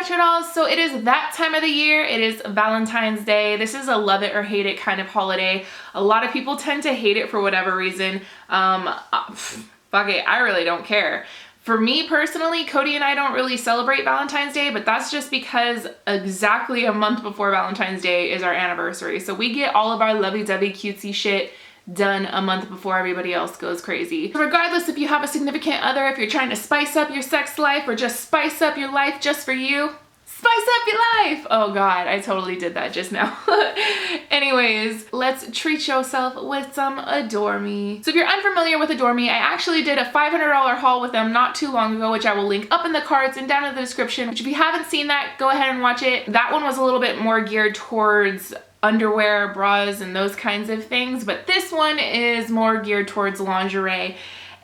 Retro dolls. So it is that time of the year. It is Valentine's Day. This is a love it or hate it kind of holiday. A lot of people tend to hate it for whatever reason. Fuck it, I really don't care. For me personally, Cody and I don't really celebrate Valentine's Day, but that's just because exactly a month before Valentine's Day is our anniversary. So we get all of our lovey-dovey cutesy shit done a month before everybody else goes crazy. Regardless if you have a significant other, if you're trying to spice up your sex life or just spice up your life just for you, spice up your life! Oh god, I totally did that just now. Anyways, let's treat yourself with some Adore Me. So if you're unfamiliar with Adore Me, I actually did a $500 haul with them not too long ago, which I will link up in the cards and down in the description. Which if you haven't seen that, go ahead and watch it. That one was a little bit more geared towards underwear, bras, and those kinds of things, but this one is more geared towards lingerie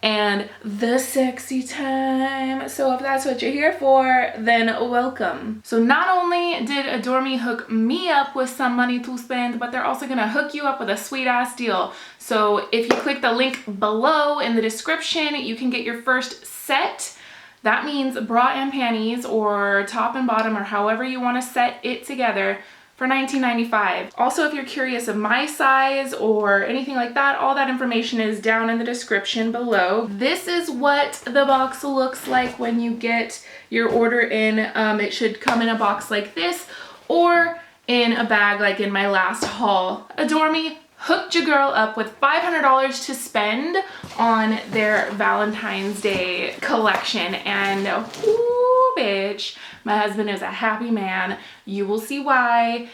and the sexy time. So if that's what you're here for, then welcome. So not only did Adore Me hook me up with some money to spend, but they're also gonna hook you up with a sweet ass deal. So if you click the link below in the description, you can get your first set. That means bra and panties, or top and bottom, or however you wanna set it together, for $19.95. Also, if you're curious of my size or anything like that, all that information is down in the description below. This is what the box looks like when you get your order in. It should come in a box like this or in a bag like in my last haul. Adore Me hooked your girl up with $500 to spend on their Valentine's Day collection, and ooh, bitch, my husband is a happy man. You will see why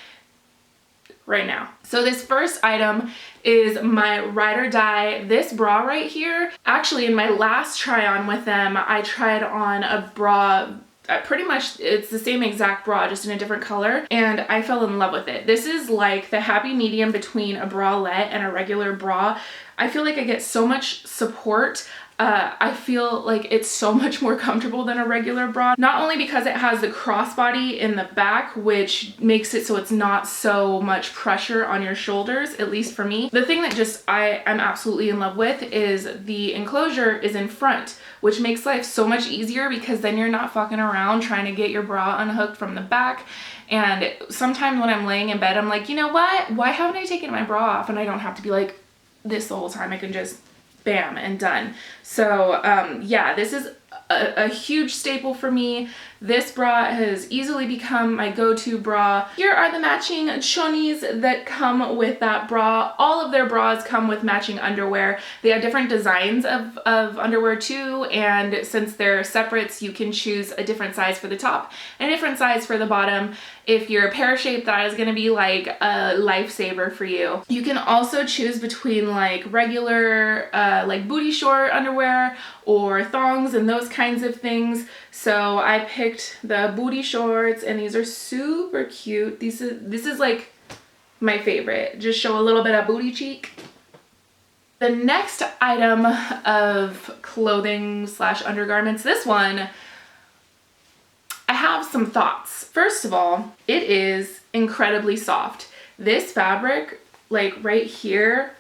right now. So this first item is my ride or die. This bra right here, actually in my last try on with them, I tried on a bra. Pretty much it's the same exact bra, just in a different color, and I fell in love with it. This is like the happy medium between a bralette and a regular bra. I feel like I get so much support. I feel like it's so much more comfortable than a regular bra. Not only because it has the crossbody in the back, which makes it so it's not so much pressure on your shoulders, at least for me. The thing that just I am absolutely in love with is the enclosure is in front, which makes life so much easier because then you're not fucking around trying to get your bra unhooked from the back. And sometimes when I'm laying in bed, I'm like, you know what? Why haven't I taken my bra off? And I don't have to be like this the whole time. I can just bam and done. So yeah, this is a huge staple for me. This bra has easily become my go-to bra. Here are the matching chonies that come with that bra. All of their bras come with matching underwear. They have different designs of underwear too, and since they're separates, you can choose a different size for the top and a different size for the bottom. If you're pear-shaped, that is gonna be like a lifesaver for you. You can also choose between like regular like booty short underwear or thongs and those kinds of things. So I picked the booty shorts, and these are super cute. This is like my favorite. Just show a little bit of booty cheek. The next item of clothing slash undergarments, this one, I have some thoughts. First of all, it is incredibly soft. This fabric, like right here,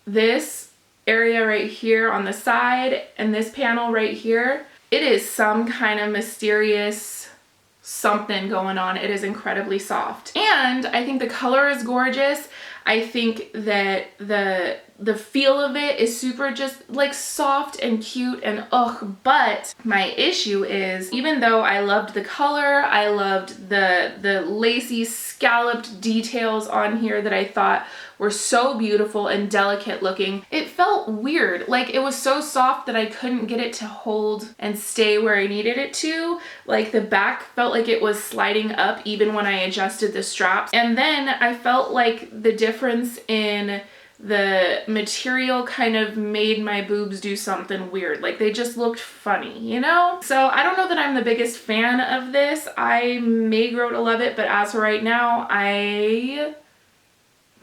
this area right here on the side, and this panel right here, it is some kind of mysterious something going on. It is incredibly soft. And I think the color is gorgeous. I think that the feel of it is super just like soft and cute and ugh, but my issue is, even though I loved the color, I loved the lacy scalloped details on here that I thought were so beautiful and delicate looking, it felt weird. Like it was so soft that I couldn't get it to hold and stay where I needed it to. Like the back felt like it was sliding up even when I adjusted the straps. And then I felt like the difference in the material kind of made my boobs do something weird. Like they just looked funny, you know? So I don't know that I'm the biggest fan of this. I may grow to love it, but as for right now, I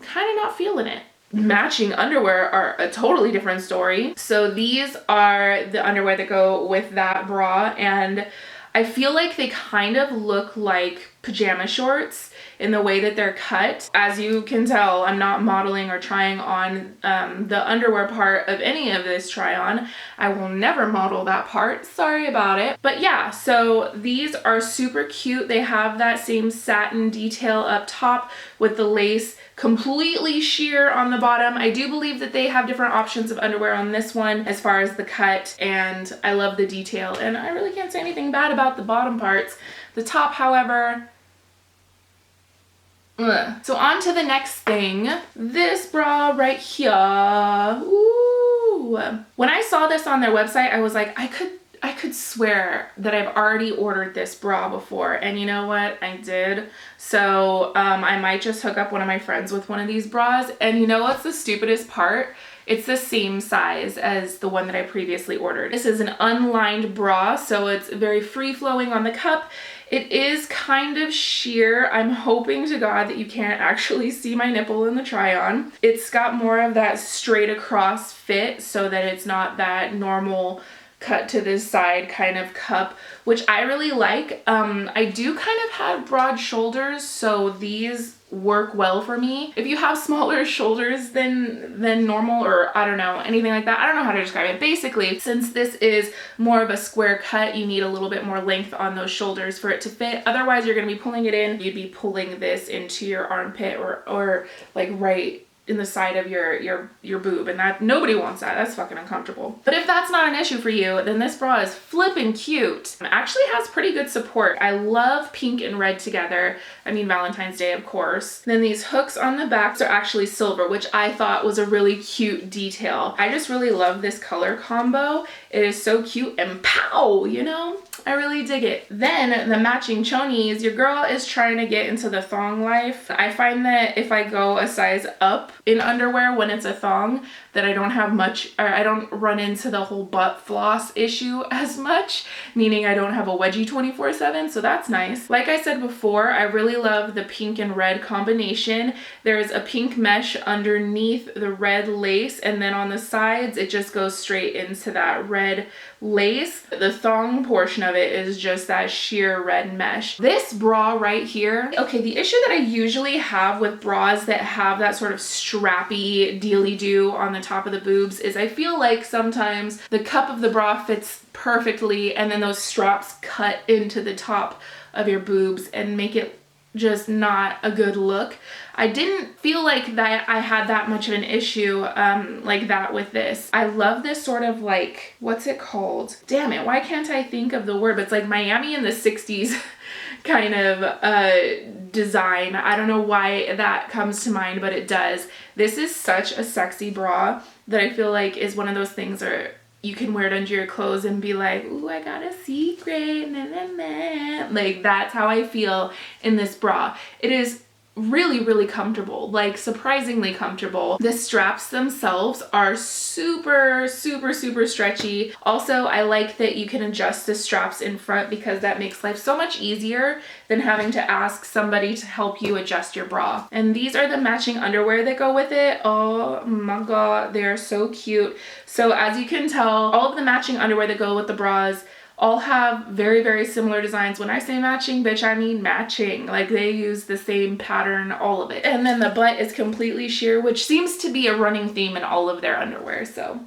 kind of not feeling it. Matching underwear are a totally different story. So these are the underwear that go with that bra, and I feel like they kind of look like pajama shorts in the way that they're cut. As you can tell, I'm not modeling or trying on the underwear part of any of this try on. I will never model that part, sorry about it. But yeah, so these are super cute. They have that same satin detail up top with the lace completely sheer on the bottom. I do believe that they have different options of underwear on this one as far as the cut, and I love the detail, and I really can't say anything bad about the bottom parts. The top, however, ugh. So on to the next thing. This bra right here. Ooh. When I saw this on their website, I was like, I could swear that I've already ordered this bra before, and you know what? I did. So I might just hook up one of my friends with one of these bras, and you know what's the stupidest part? It's the same size as the one that I previously ordered. This is an unlined bra, so it's very free-flowing on the cup. It is kind of sheer. I'm hoping to God that you can't actually see my nipple in the try-on. It's got more of that straight across fit so that it's not that normal cut to this side kind of cup, which I really like. I do kind of have broad shoulders, so these work well for me. If you have smaller shoulders than normal, or I don't know, anything like that, I don't know how to describe it. Basically, since this is more of a square cut, you need a little bit more length on those shoulders for it to fit. Otherwise, you're gonna be pulling it in. You'd be pulling this into your armpit or like right in the side of your boob, and that nobody wants that. That's fucking uncomfortable. But if that's not an issue for you, then this bra is flipping cute. It actually has pretty good support. I love pink and red together. I mean, Valentine's Day, of course. Then these hooks on the backs are actually silver, which I thought was a really cute detail. I just really love this color combo. It is so cute and pow, you know? I really dig it. Then the matching chonies, your girl is trying to get into the thong life. I find that if I go a size up in underwear when it's a thong, that I don't have much, or I don't run into the whole butt floss issue as much, meaning I don't have a wedgie 24/7, so that's nice. Like I said before, I really love the pink and red combination. There's a pink mesh underneath the red lace, and then on the sides, it just goes straight into that red lace. The thong portion of it is just that sheer red mesh. This bra right here, okay, the issue that I usually have with bras that have that sort of strappy dealy-do on the top of the boobs is I feel like sometimes the cup of the bra fits perfectly and then those straps cut into the top of your boobs and make it just not a good look. I didn't feel like that I had that much of an issue like that with this. I love this sort of like, what's it called? Damn it, why can't I think of the word? But it's like Miami in the 60s kind of design. I don't know why that comes to mind, but it does. This is such a sexy bra that I feel like is one of those things where you can wear it under your clothes and be like, ooh, I got a secret, na, na, na. Like, that's how I feel in this bra. It is really, really comfortable, like surprisingly comfortable. The straps themselves are super, super, super stretchy. Also, I like that you can adjust the straps in front because that makes life so much easier than having to ask somebody to help you adjust your bra. And these are the matching underwear that go with it. Oh my God, they are so cute. So as you can tell, all of the matching underwear that go with the bras all have very, very similar designs. When I say matching, bitch, I mean matching. Like, they use the same pattern, all of it. And then the butt is completely sheer, which seems to be a running theme in all of their underwear. So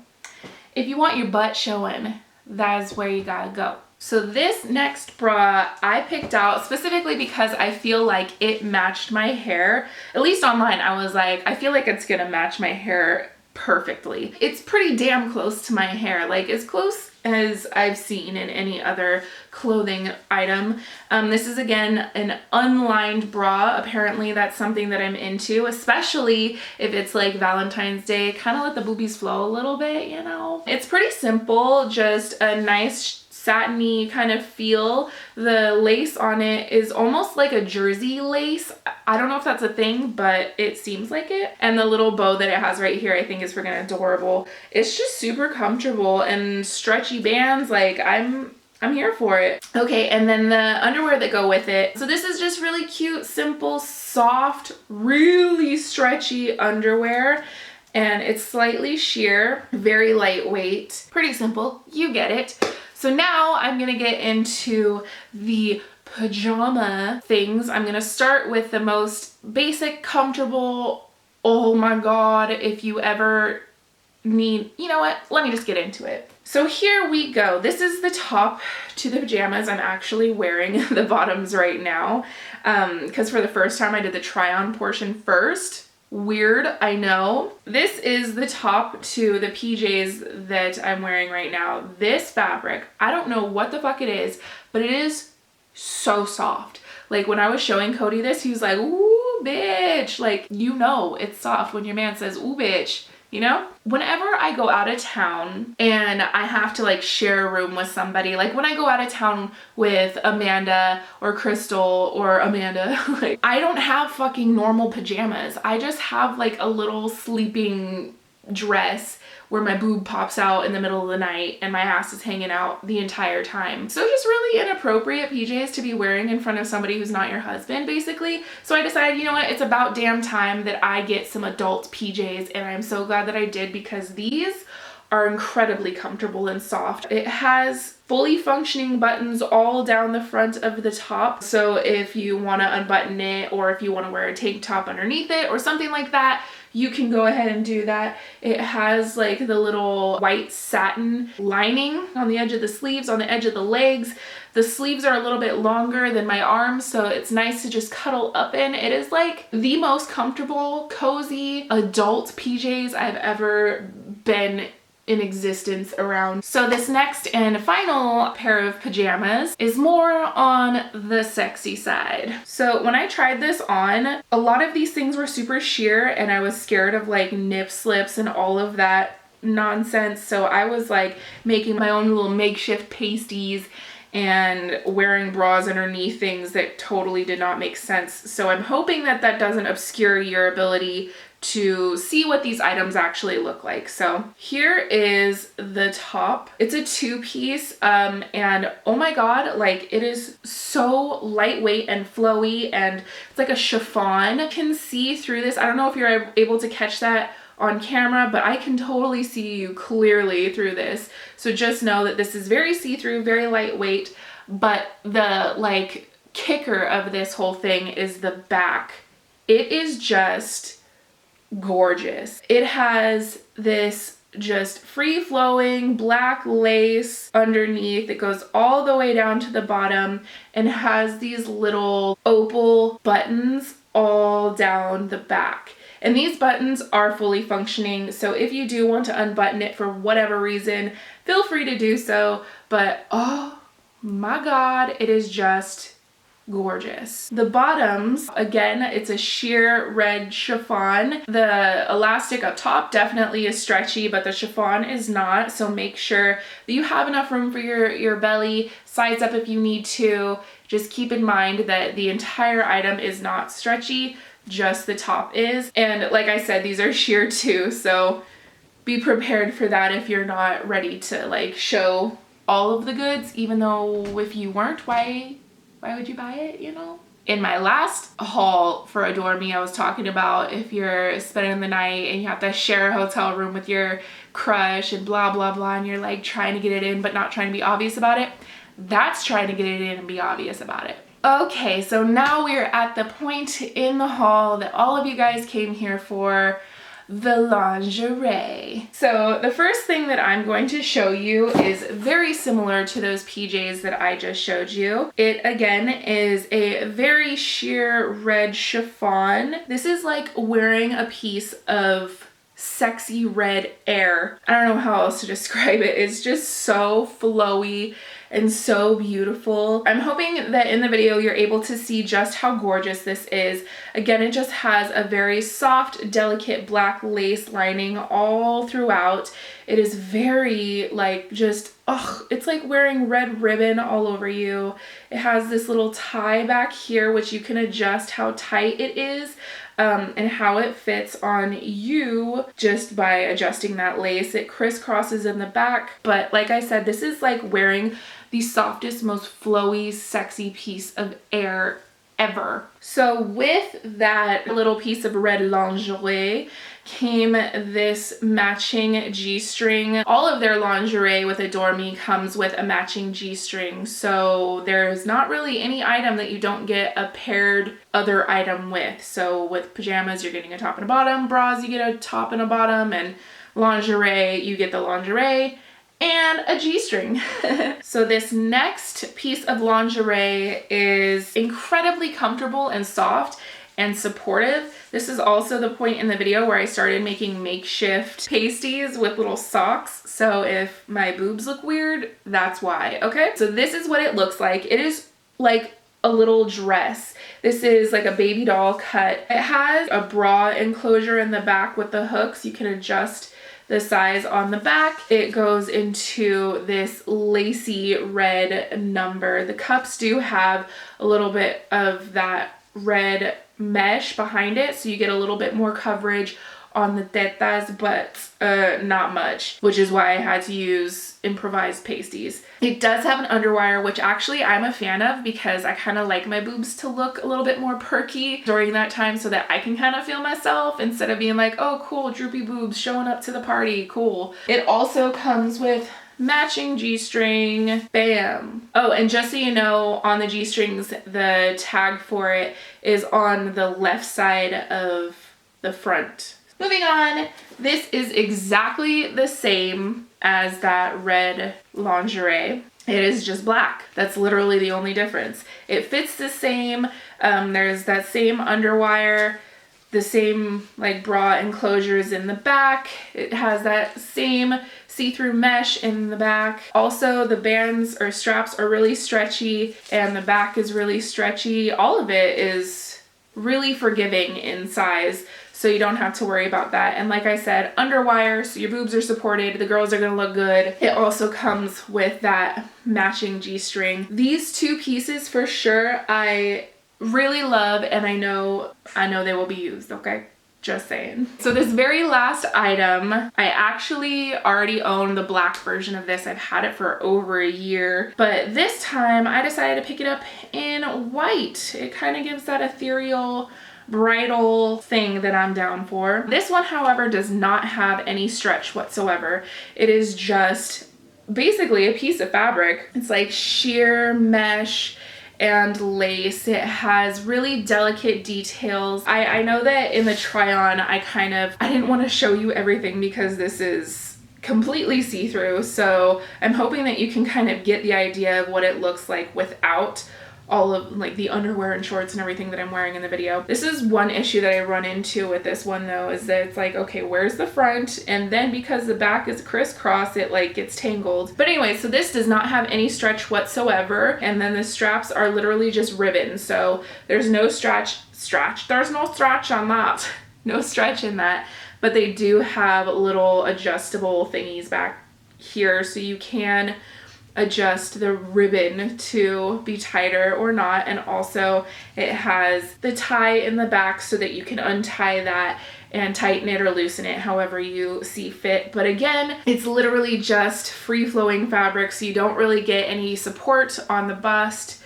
if you want your butt showing, that's where you gotta go. So this next bra I picked out specifically because I feel like it matched my hair. At least online, I was like, I feel like it's gonna match my hair perfectly. It's pretty damn close to my hair, like as close as I've seen in any other clothing item. This is again an unlined bra. Apparently that's something that I'm into, especially if it's like Valentine's Day, kind of let the boobies flow a little bit, you know? It's pretty simple, just a nice satiny kind of feel. The lace on it is almost like a jersey lace. I don't know if that's a thing, but it seems like it. And the little bow that it has right here I think is freaking adorable. It's just super comfortable, and stretchy bands, like I'm here for it. Okay, and then the underwear that go with it. So this is just really cute, simple, soft, really stretchy underwear. and it's slightly sheer, very lightweight, pretty simple, you get it. So now I'm gonna get into the pajama things. I'm gonna start with the most basic, comfortable, oh my god, if you ever need, you know what, let me just get into it. So here we go. This is the top to the pajamas. I'm actually wearing the bottoms right now because for the first time I did the try on portion first. Weird, I know. This is the top to the PJs that I'm wearing right now. This fabric, I don't know what the fuck it is, but it is so soft. Like when I was showing Cody this, he was like, ooh, bitch. Like, you know it's soft when your man says, ooh, bitch. You know, whenever I go out of town and I have to like share a room with somebody, like when I go out of town with Amanda or Crystal or Amanda, like I don't have fucking normal pajamas. I just have like a little sleeping dress where my boob pops out in the middle of the night and my ass is hanging out the entire time. So just really inappropriate PJs to be wearing in front of somebody who's not your husband, basically. So I decided, you know what, it's about damn time that I get some adult PJs, and I'm so glad that I did because these are incredibly comfortable and soft. It has fully functioning buttons all down the front of the top. So if you want to unbutton it, or if you want to wear a tank top underneath it or something like that, you can go ahead and do that. It has like the little white satin lining on the edge of the sleeves, on the edge of the legs. The sleeves are a little bit longer than my arms, so it's nice to just cuddle up in. It is like the most comfortable, cozy adult PJs I've ever been in existence around. So this next and final pair of pajamas is more on the sexy side. So when I tried this on, a lot of these things were super sheer and I was scared of like nip slips and all of that nonsense. So I was like making my own little makeshift pasties and wearing bras underneath things that totally did not make sense. So I'm hoping that that doesn't obscure your ability to see what these items actually look like. So here is the top. It's a two-piece and oh my god, like it is so lightweight and flowy, and it's like a chiffon. You can see through this. I don't know if you're able to catch that on camera, but I can totally see you clearly through this. So just know that this is very see-through, very lightweight, but the like kicker of this whole thing is the back. It is just gorgeous. It has this just free-flowing black lace underneath that goes all the way down to the bottom and has these little opal buttons all down the back. And these buttons are fully functioning, so if you do want to unbutton it for whatever reason, feel free to do so. But oh my god, it is just gorgeous. The bottoms, again, it's a sheer red chiffon. The elastic up top definitely is stretchy, but the chiffon is not. So make sure that you have enough room for your belly. Size up if you need to. Just keep in mind that the entire item is not stretchy, just the top is. And like I said, these are sheer too, so be prepared for that if you're not ready to like show all of the goods, even though if you weren't, why would you buy it, you know? In my last haul for Adore Me, I was talking about if you're spending the night and you have to share a hotel room with your crush and blah, blah, blah, and you're like trying to get it in but not trying to be obvious about it. That's trying to get it in and be obvious about it. Okay, so now we're at the point in the haul that all of you guys came here for, the lingerie. So the first thing that I'm going to show you is very similar to those PJs that I just showed you. It again is a very sheer red chiffon. This is like wearing a piece of sexy red air. I don't know how else to describe it. It's just so flowy and so beautiful. I'm hoping that in the video you're able to see just how gorgeous this is. Again, it just has a very soft, delicate black lace lining all throughout. It is very like just, ugh, it's like wearing red ribbon all over you. It has this little tie back here, which you can adjust how tight it is. And how it fits on you just by adjusting that lace. It crisscrosses in the back, but like I said, this is like wearing the softest, most flowy, sexy piece of air ever. So with that little piece of red lingerie came this matching G-string. All of their lingerie with Adore Me comes with a matching G-string, so there's not really any item that you don't get a paired other item with. So with pajamas, you're getting a top and a bottom, bras, you get a top and a bottom, and lingerie, you get the lingerie and a G-string. So this next piece of lingerie is incredibly comfortable and soft and supportive. This is also the point in the video where I started making makeshift pasties with little socks. So if my boobs look weird, that's why, okay? So this is what it looks like. It is like a little dress. This is like a baby doll cut. It has a bra enclosure in the back with the hooks. You can adjust the size on the back. It goes into this lacy red number. The cups do have a little bit of that red mesh behind it, so you get a little bit more coverage on the tetas, but not much, which is why I had to use improvised pasties. It does have an underwire, which actually I'm a fan of because I kind of like my boobs to look a little bit more perky during that time so that I can kind of feel myself instead of being like, oh cool, droopy boobs showing up to the party, cool. It also comes with matching G-string, bam. Oh, and just so you know, on the G-strings, the tag for it is on the left side of the front. Moving on, this is exactly the same as that red lingerie. It is just black. That's literally the only difference. It fits the same. There's that same underwire, the same like bra enclosures in the back. It has that same see-through mesh in the back. Also, the bands or straps are really stretchy and the back is really stretchy. All of it is really forgiving in size, so you don't have to worry about that. And like I said, underwire, so your boobs are supported, the girls are gonna look good. It also comes with that matching G-string. These two pieces for sure I really love, and I know they will be used, okay? Just saying. So this very last item, I actually already own the black version of this. I've had it for over a year, but this time I decided to pick it up in white. It kind of gives that ethereal, bridal thing that I'm down for. This one, however, does not have any stretch whatsoever. It is just basically a piece of fabric. It's like sheer mesh and lace. It has really delicate details. I know that in the try on, I didn't want to show you everything because this is completely see-through. So I'm hoping that you can kind of get the idea of what it looks like without all of like the underwear and shorts and everything that I'm wearing in the video. This is one issue that I run into with this one though, is that it's like, okay, where's the front? And then because the back is crisscross, it like gets tangled. But anyway, so this does not have any stretch whatsoever. And then the straps are literally just ribbon. So there's no there's no stretch on that. No stretch in that. But they do have little adjustable thingies back here, so you can adjust the ribbon to be tighter or not. And also it has the tie in the back so that you can untie that and tighten it or loosen it however you see fit. But again, it's literally just free-flowing fabric, so you don't really get any support on the bust.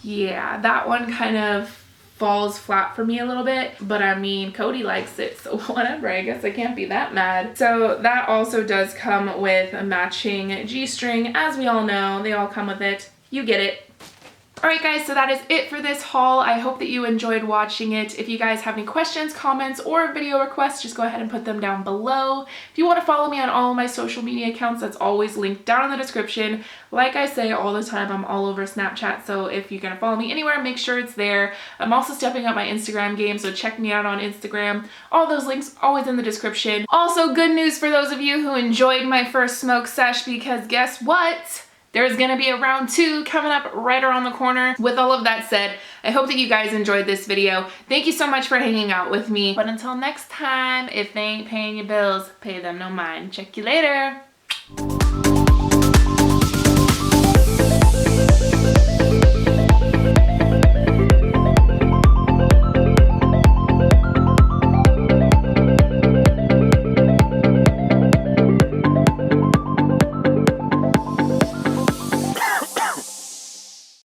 Yeah, that one kind of falls flat for me a little bit, but I mean, Cody likes it, so whatever, I guess I can't be that mad. So that also does come with a matching G-string. As we all know, they all come with it. You get it. Alright guys, so that is it for this haul. I hope that you enjoyed watching it. If you guys have any questions, comments, or video requests, just go ahead and put them down below. If you want to follow me on all of my social media accounts, that's always linked down in the description. Like I say all the time, I'm all over Snapchat, so if you're going to follow me anywhere, make sure it's there. I'm also stepping up my Instagram game, so check me out on Instagram. All those links always in the description. Also, good news for those of you who enjoyed my first smoke sesh, because guess what? There's gonna be a round 2 coming up right around the corner. With all of that said, I hope that you guys enjoyed this video. Thank you so much for hanging out with me. But until next time, if they ain't paying your bills, pay them no mind. Check you later.